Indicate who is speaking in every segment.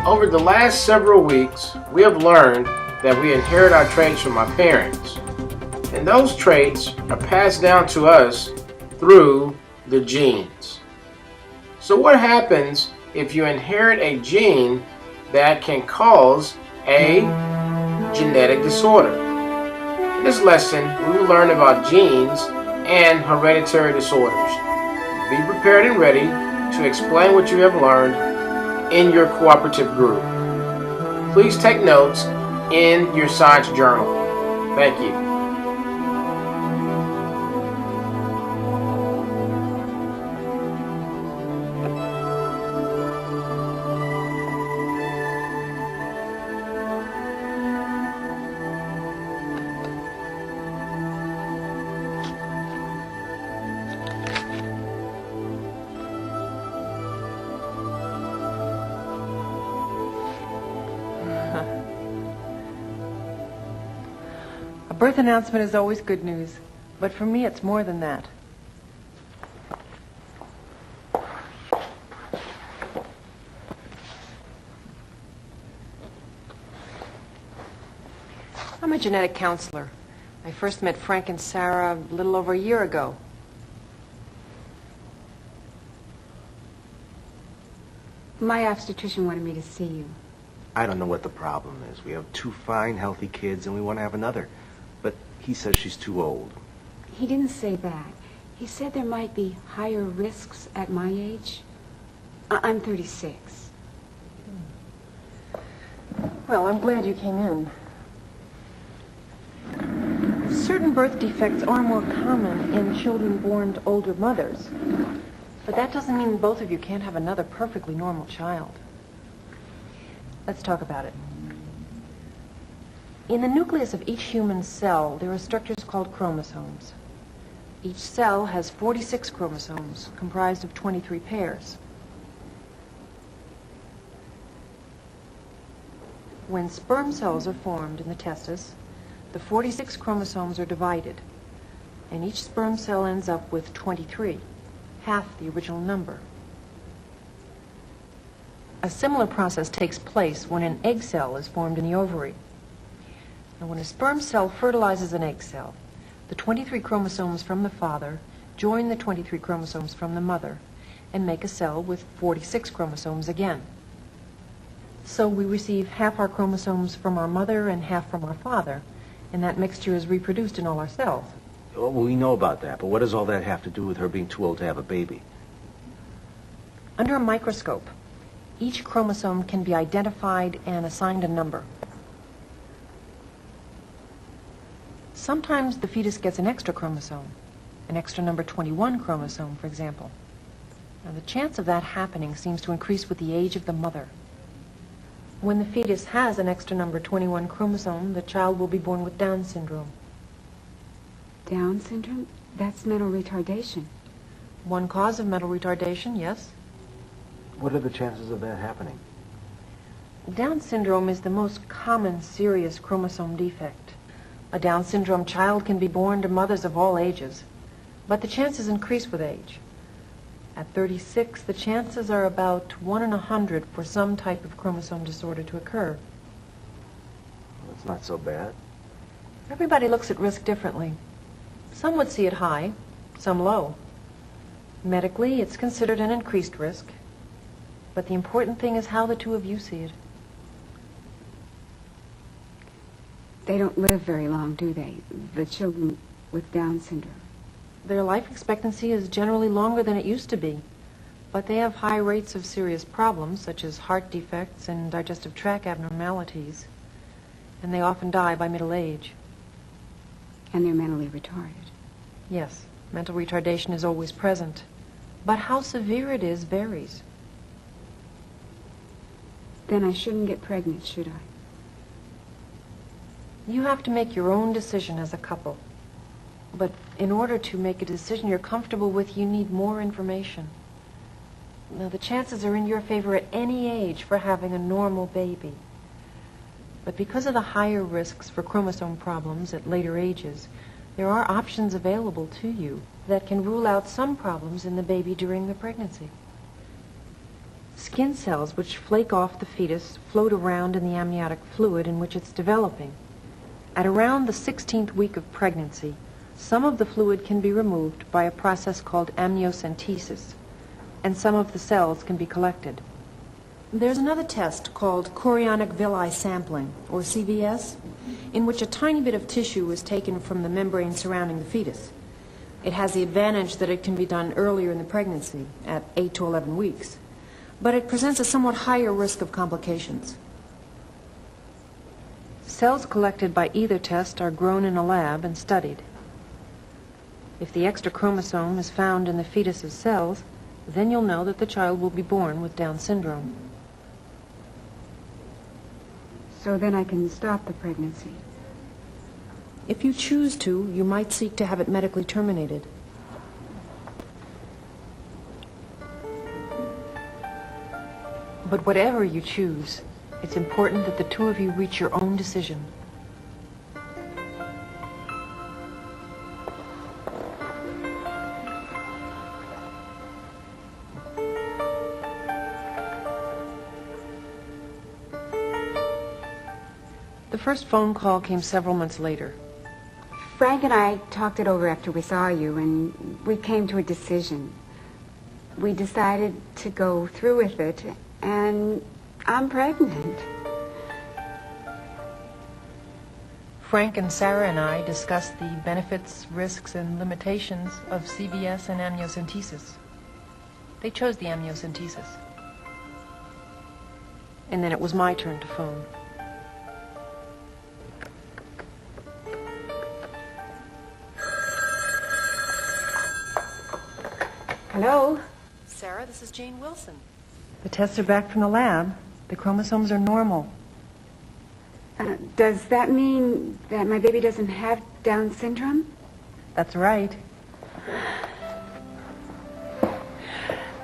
Speaker 1: Over the last several weeks, we have learned that we inherit our traits from our parents, and those traits are passed down to us through the genes. So what happens if you inherit a gene that can cause a genetic disorder? In this lesson, we will learn about genes and hereditary disorders. Be prepared and ready to explain what you have learned in your cooperative group. Please take notes in your science journal. Thank you.
Speaker 2: A birth announcement is always good news, but for me it's more than that. I'm a genetic counselor. I first met Frank and Sarah a little over a year ago.
Speaker 3: My obstetrician wanted me to see you.
Speaker 4: I don't know what the problem is. We have 2 fine, healthy kids, and we want to have another. But he says she's too old.
Speaker 3: He didn't say that. He said there might be higher risks at my age. I'm 36.
Speaker 2: Well, I'm glad you came in. Certain birth defects are more common in children born to older mothers. But that doesn't mean both of you can't have another perfectly normal child. Let's talk about it. In the nucleus of each human cell, there are structures called chromosomes. Each cell has 46 chromosomes, comprised of 23 pairs. When sperm cells are formed in the testis, the 46 chromosomes are divided, and each sperm cell ends up with 23, half the original number. A similar process takes place when an egg cell is formed in the ovary. Now, when a sperm cell fertilizes an egg cell, the 23 chromosomes from the father join the 23 chromosomes from the mother and make a cell with 46 chromosomes again. So we receive half our chromosomes from our mother and half from our father, and that mixture is reproduced in all our cells.
Speaker 4: Oh, well, we know about that, but what does all that have to do with her being too old to have a baby?
Speaker 2: Under a microscope, each chromosome can be identified and assigned a number. Sometimes the fetus gets an extra chromosome, an extra number 21 chromosome, for example. Now, the chance of that happening seems to increase with the age of the mother. When the fetus has an extra number 21 chromosome, the child will be born with Down syndrome.
Speaker 3: Down syndrome? That's mental retardation.
Speaker 2: One cause of mental retardation, yes.
Speaker 4: What are the chances of that happening?
Speaker 2: Down syndrome is the most common serious chromosome defect. A Down syndrome child can be born to mothers of all ages, but the chances increase with age. At 36, the chances are about 1 in 100 for some type of chromosome disorder to occur.
Speaker 4: Well, it's not so bad.
Speaker 2: Everybody looks at risk differently. Some would see it high, some low. Medically, it's considered an increased risk, but the important thing is how the two of you see it.
Speaker 3: They don't live very long, do they? The children with Down syndrome.
Speaker 2: Their life expectancy is generally longer than it used to be, but they have high rates of serious problems, such as heart defects and digestive tract abnormalities, and they often die by middle age.
Speaker 3: And they're mentally retarded.
Speaker 2: Yes, mental retardation is always present, but how severe it is varies.
Speaker 3: Then I shouldn't get pregnant, should I?
Speaker 2: You have to make your own decision as a couple. But in order to make a decision you're comfortable with, you need more information. Now, the chances are in your favor at any age for having a normal baby. But because of the higher risks for chromosome problems at later ages, there are options available to you that can rule out some problems in the baby during the pregnancy. Skin cells which flake off the fetus float around in the amniotic fluid in which it's developing. At around the 16th week of pregnancy, some of the fluid can be removed by a process called amniocentesis, and some of the cells can be collected. There's another test called chorionic villi sampling, or CVS, in which a tiny bit of tissue is taken from the membrane surrounding the fetus. It has the advantage that it can be done earlier in the pregnancy, at 8 to 11 weeks, but it presents a somewhat higher risk of complications. Cells collected by either test are grown in a lab and studied. If the extra chromosome is found in the fetus's cells, then you'll know that the child will be born with Down syndrome.
Speaker 3: So then I can stop the pregnancy.
Speaker 2: If you choose to, you might seek to have it medically terminated. But whatever you choose, it's important that the two of you reach your own decision. The first phone call came several months later.
Speaker 3: Frank and I talked it over after we saw you, and we came to a decision. We decided to go through with it, and I'm pregnant.
Speaker 2: Frank and Sarah and I discussed the benefits, risks, and limitations of CVS and amniocentesis. They chose the amniocentesis. And then it was my turn to phone.
Speaker 3: Hello?
Speaker 2: Sarah, this is Jane Wilson. The tests are back from the lab. The chromosomes are normal.
Speaker 3: Does that mean that my baby doesn't have Down syndrome?
Speaker 2: That's right.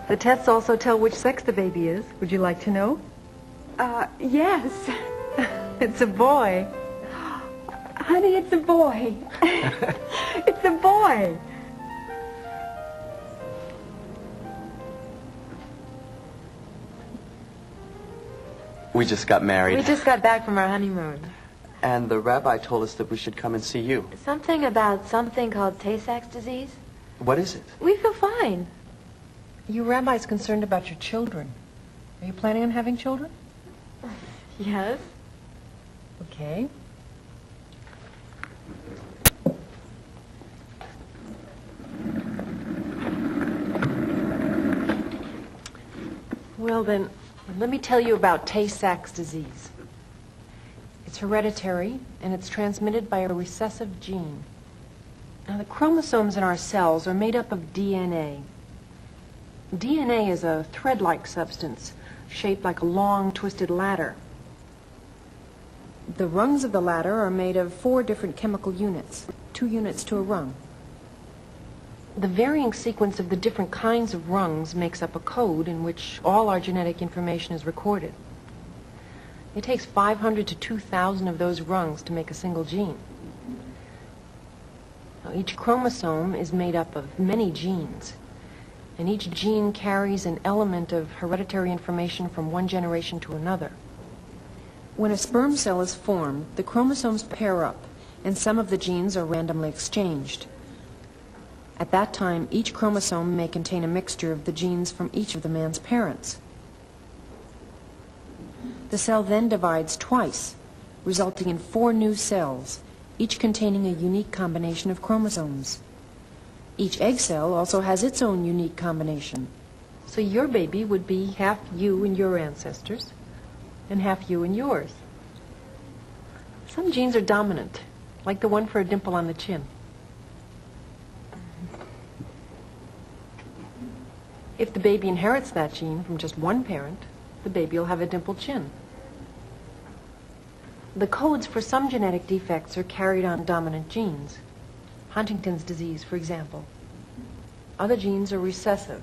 Speaker 2: The tests also tell which sex the baby is. Would you like to know?
Speaker 3: Yes.
Speaker 2: It's a boy.
Speaker 3: Honey, it's a boy. It's a boy.
Speaker 5: We just got married.
Speaker 6: We just got back from our honeymoon.
Speaker 5: And the rabbi told us that we should come and see you.
Speaker 6: Something about something called Tay-Sachs disease?
Speaker 5: What is it?
Speaker 6: We feel fine.
Speaker 2: Your rabbi's concerned about your children. Are you planning on having children?
Speaker 6: Yes.
Speaker 2: Okay. Well then, let me tell you about Tay-Sachs disease. It's hereditary, and it's transmitted by a recessive gene. Now, the chromosomes in our cells are made up of DNA. DNA is a thread-like substance, shaped like a long, twisted ladder. The rungs of the ladder are made of 4 different chemical units, 2 units to a rung. The varying sequence of the different kinds of rungs makes up a code in which all our genetic information is recorded. It takes 500 to 2,000 of those rungs to make a single gene. Now, each chromosome is made up of many genes, and each gene carries an element of hereditary information from one generation to another. When a sperm cell is formed, the chromosomes pair up, and some of the genes are randomly exchanged. At that time, each chromosome may contain a mixture of the genes from each of the man's parents. The cell then divides twice, resulting in 4 new cells, each containing a unique combination of chromosomes. Each egg cell also has its own unique combination. So your baby would be half you and your ancestors, and half you and yours. Some genes are dominant, like the one for a dimple on the chin. If the baby inherits that gene from just one parent, the baby will have a dimpled chin. The codes for some genetic defects are carried on dominant genes. Huntington's disease, for example. Other genes are recessive.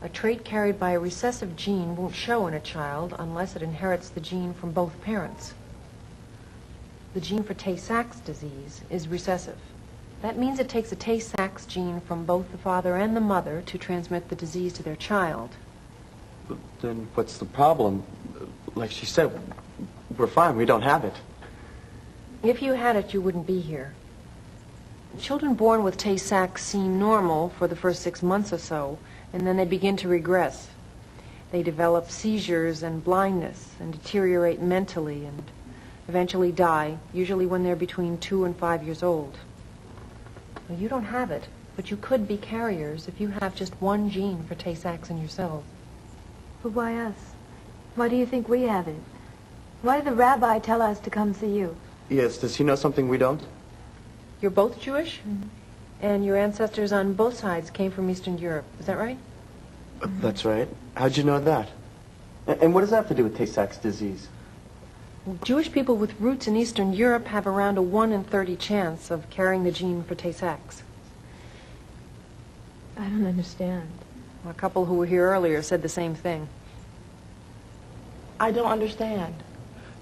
Speaker 2: A trait carried by a recessive gene won't show in a child unless it inherits the gene from both parents. The gene for Tay-Sachs disease is recessive. That means it takes a Tay-Sachs gene from both the father and the mother to transmit the disease to their child.
Speaker 5: Then what's the problem? Like she said, we're fine. We don't have it.
Speaker 2: If you had it, you wouldn't be here. Children born with Tay-Sachs seem normal for the first 6 months or so, and then they begin to regress. They develop seizures and blindness and deteriorate mentally and eventually die, usually when they're between 2 and 5 years old. Well, you don't have it, but you could be carriers if you have just one gene for Tay-Sachs in your cells.
Speaker 6: But why us? Why do you think we have it? Why did the rabbi tell us to come see you?
Speaker 5: Yes, does he know something we don't?
Speaker 2: You're both Jewish? And your ancestors on both sides came from Eastern Europe. Is that right?
Speaker 5: That's right. How'd you know that? And what does that have to do with Tay-Sachs disease?
Speaker 2: Jewish people with roots in Eastern Europe have around a 1 in 30 chance of carrying the gene for Tay-Sachs.
Speaker 6: I don't understand.
Speaker 2: A couple who were here earlier said the same thing.
Speaker 7: I don't understand.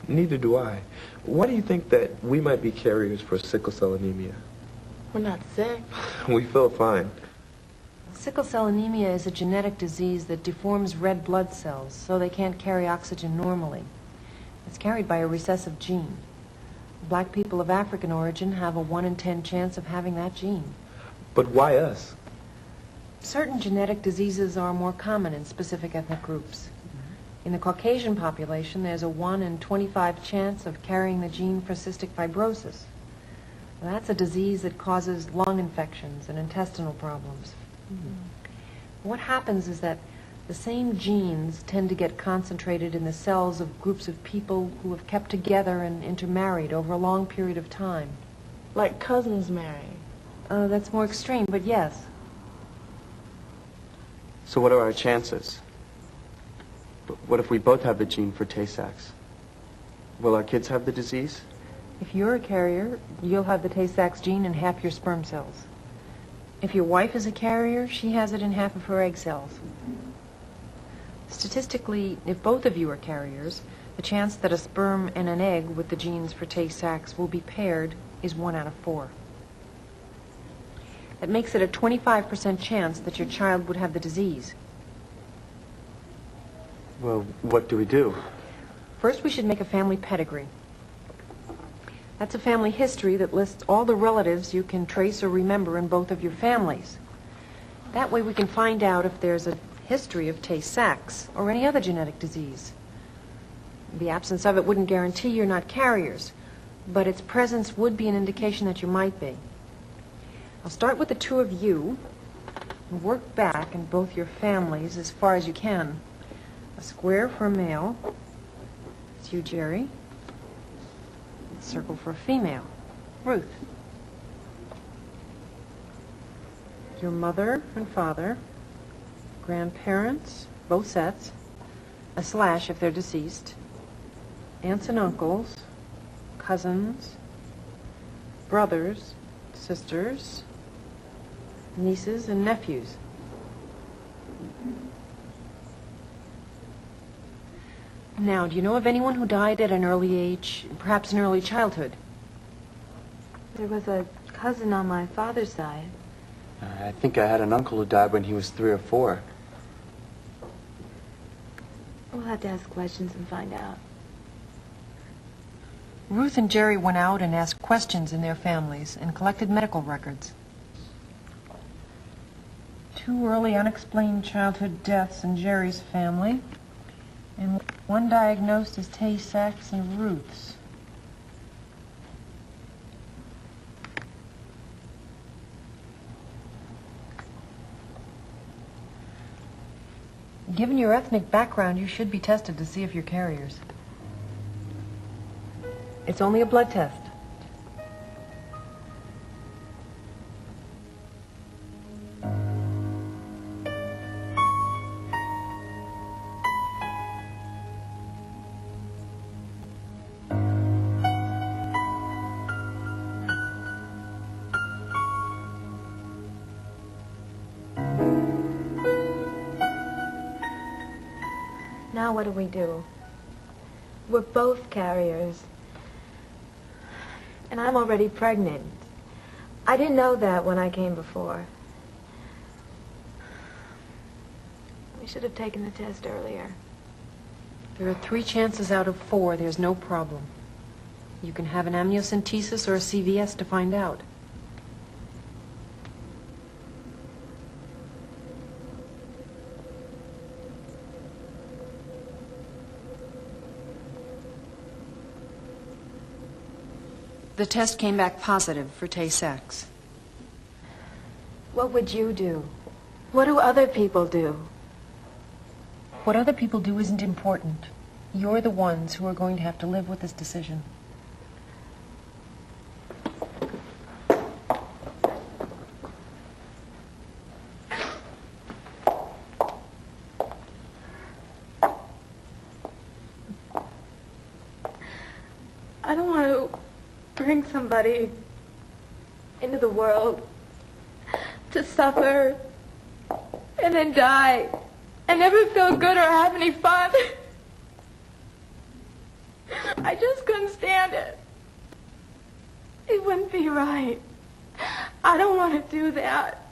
Speaker 8: Neither do I. Why do you think that we might be carriers for sickle cell anemia?
Speaker 7: We're not sick.
Speaker 8: We feel fine.
Speaker 2: Sickle cell anemia is a genetic disease that deforms red blood cells so they can't carry oxygen normally. It's carried by a recessive gene. Black people of African origin have a 1 in 10 chance of having that gene.
Speaker 8: But why us?
Speaker 2: Certain genetic diseases are more common in specific ethnic groups. In the Caucasian population, there's a 1 in 25 chance of carrying the gene for cystic fibrosis. Now, that's a disease that causes lung infections and intestinal problems. What happens is that the same genes tend to get concentrated in the cells of groups of people who have kept together and intermarried over a long period of time.
Speaker 7: Like cousins marry.
Speaker 2: That's more extreme, but yes.
Speaker 5: So what are our chances? What if we both have the gene for Tay-Sachs? Will our kids have the disease?
Speaker 2: If you're a carrier, you'll have the Tay-Sachs gene in half your sperm cells. If your wife is a carrier, she has it in half of her egg cells. Statistically, if both of you are carriers, the chance that a sperm and an egg with the genes for Tay-Sachs will be paired is 1 out of 4. That makes it a 25% chance that your child would have the disease.
Speaker 5: Well, what do we do?
Speaker 2: First, we should make a family pedigree. That's a family history that lists all the relatives you can trace or remember in both of your families. That way we can find out if there's a history of Tay-Sachs or any other genetic disease. The absence of it wouldn't guarantee you're not carriers, but its presence would be an indication that you might be. I'll start with the 2 of you and work back in both your families as far as you can. A square for a male. It's you, Jerry. A circle for a female. Ruth. Your mother and father, grandparents, both sets, a slash if they're deceased, aunts and uncles, cousins, brothers, sisters, nieces and nephews. Now, do you know of anyone who died at an early age, perhaps in early childhood?
Speaker 6: There was a cousin on my father's side.
Speaker 5: I think I had an uncle who died when he was 3 or 4.
Speaker 6: We'll have to ask questions and find out.
Speaker 2: Ruth and Jerry went out and asked questions in their families and collected medical records. 2 early unexplained childhood deaths in Jerry's family, and 1 diagnosed as Tay-Sachs and Ruth's. Given your ethnic background, you should be tested to see if you're carriers. It's only a blood test.
Speaker 6: Now what do we do? We're both carriers. And I'm already pregnant. I didn't know that when I came before. should have taken the test earlier.
Speaker 2: There are 3 chances out of 4 there's no problem. You can have an amniocentesis or a CVS to find out. The test came back positive for Tay-Sachs.
Speaker 6: What would you do? What do other people do?
Speaker 2: What other people do isn't important. You're the ones who are going to have to live with this decision.
Speaker 6: I don't want to bring somebody into the world to suffer and then die and never feel good or have any fun. I just couldn't stand it. It wouldn't be right. I don't want to do that.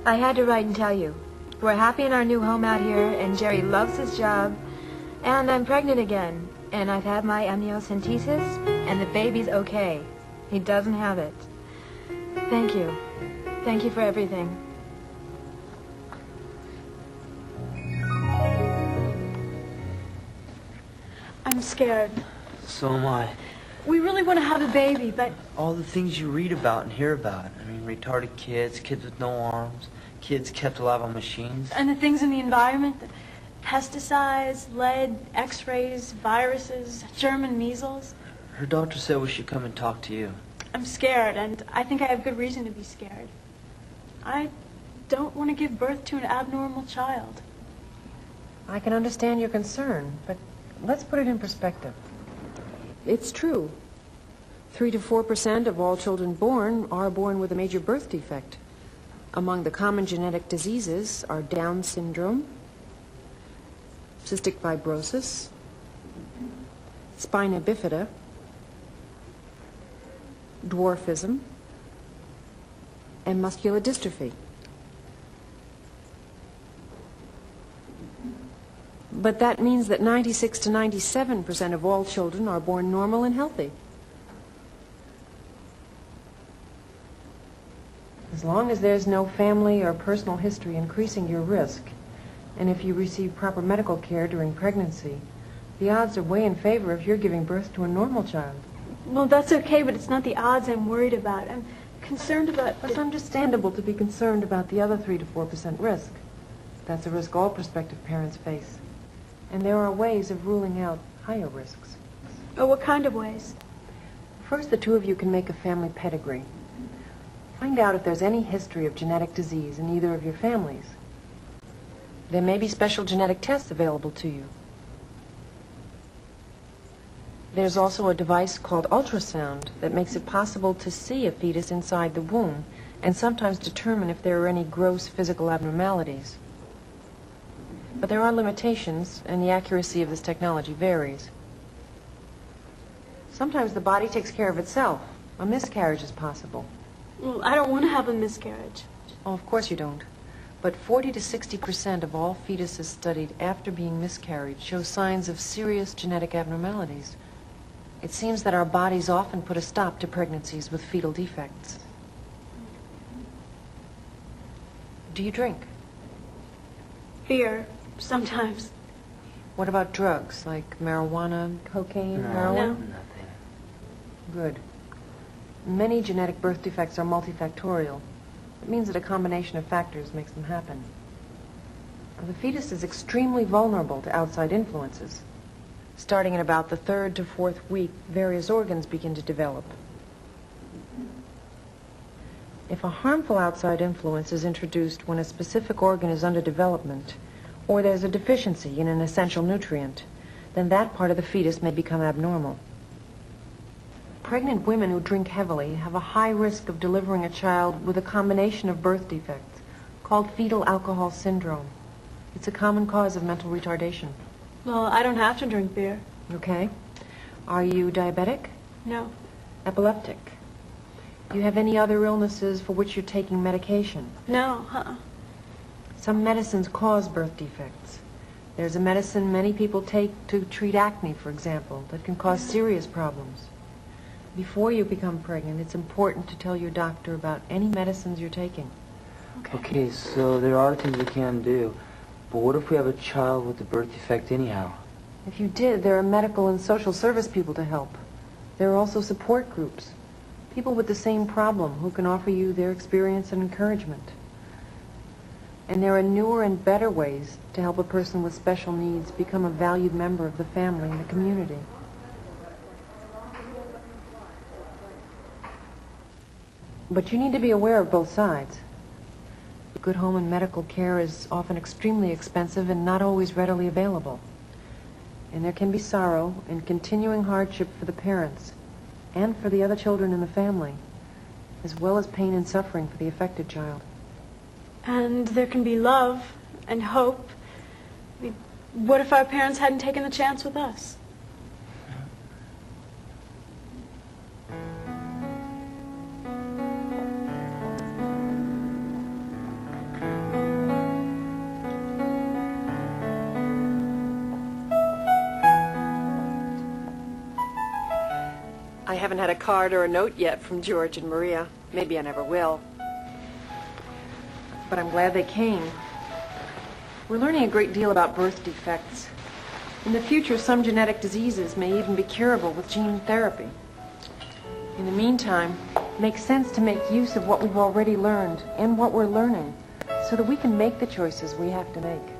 Speaker 6: I had to write and tell you. We're happy in our new home out here, and Jerry loves his job, and I'm pregnant again, and I've had my amniocentesis, and the baby's okay. He doesn't have it. Thank you. Thank you for everything. I'm scared.
Speaker 9: So am I.
Speaker 6: We really want to have a baby, but
Speaker 9: All the things you read about and hear about. I mean, retarded kids, kids with no arms, kids kept alive on machines.
Speaker 6: and the things in the environment, the pesticides, lead, x-rays, viruses, German measles.
Speaker 9: Her doctor said we should come and talk to you.
Speaker 6: I'm scared, and I think I have good reason to be scared. I don't want to give birth to an abnormal child.
Speaker 2: I can understand your concern, but let's put it in perspective. It's true. 3 to 4% of all children born are born with a major birth defect. Among the common genetic diseases are Down syndrome, cystic fibrosis, spina bifida, dwarfism, and muscular dystrophy. But that means that 96 to 97% of all children are born normal and healthy. As long as there's no family or personal history increasing your risk, and if you receive proper medical care during pregnancy, the odds are way in favor of your giving birth to a normal child.
Speaker 6: Well, that's okay, but it's not the odds I'm worried about. I'm concerned about...
Speaker 2: It's understandable to be concerned about the other 3 to 4% risk. That's a risk all prospective parents face. And there are ways of ruling out higher risks.
Speaker 6: Oh, what kind of ways?
Speaker 2: First, the 2 of you can make a family pedigree. Find out if there's any history of genetic disease in either of your families. There may be special genetic tests available to you. There's also a device called ultrasound that makes it possible to see a fetus inside the womb and sometimes determine if there are any gross physical abnormalities. But there are limitations, and the accuracy of this technology varies. Sometimes the body takes care of itself. A miscarriage is possible.
Speaker 6: Well, I don't want to have a miscarriage.
Speaker 2: Oh, of course you don't. But 40 to 60% of all fetuses studied after being miscarried show signs of serious genetic abnormalities. It seems that our bodies often put a stop to pregnancies with fetal defects. Do you drink?
Speaker 6: Beer, sometimes.
Speaker 2: What about drugs, like marijuana, cocaine, heroin?
Speaker 6: No.
Speaker 9: Nothing.
Speaker 2: Good. Many genetic birth defects are multifactorial. It means that a combination of factors makes them happen. The fetus is extremely vulnerable to outside influences. Starting in about the 3rd to 4th week, various organs begin to develop. If a harmful outside influence is introduced when a specific organ is under development, or there's a deficiency in an essential nutrient, then that part of the fetus may become abnormal. Pregnant women who drink heavily have a high risk of delivering a child with a combination of birth defects called fetal alcohol syndrome. It's a common cause of mental retardation.
Speaker 6: Well, I don't have to drink beer.
Speaker 2: Okay. Are you diabetic?
Speaker 6: No.
Speaker 2: Epileptic? Do you have any other illnesses for which you're taking medication?
Speaker 6: No.
Speaker 2: Some medicines cause birth defects. There's a medicine many people take to treat acne, for example, that can cause serious problems. Before you become pregnant, it's important to tell your doctor about any medicines you're taking.
Speaker 9: Okay, so there are things we can do. But what if we have a child with a birth defect anyhow?
Speaker 2: If you did, there are medical and social service people to help. There are also support groups, people with the same problem who can offer you their experience and encouragement. And there are newer and better ways to help a person with special needs become a valued member of the family and the community. But you need to be aware of both sides. Good home and medical care is often extremely expensive and not always readily available. And there can be sorrow and continuing hardship for the parents and for the other children in the family, as well as pain and suffering for the affected child.
Speaker 10: And there can be love and hope. What if our parents hadn't taken the chance with us?
Speaker 2: I haven't had a card or a note yet from George and Maria. Maybe I never will. But I'm glad they came. We're learning a great deal about birth defects. In the future, some genetic diseases may even be curable with gene therapy. In the meantime, it makes sense to make use of what we've already learned and what we're learning so that we can make the choices we have to make.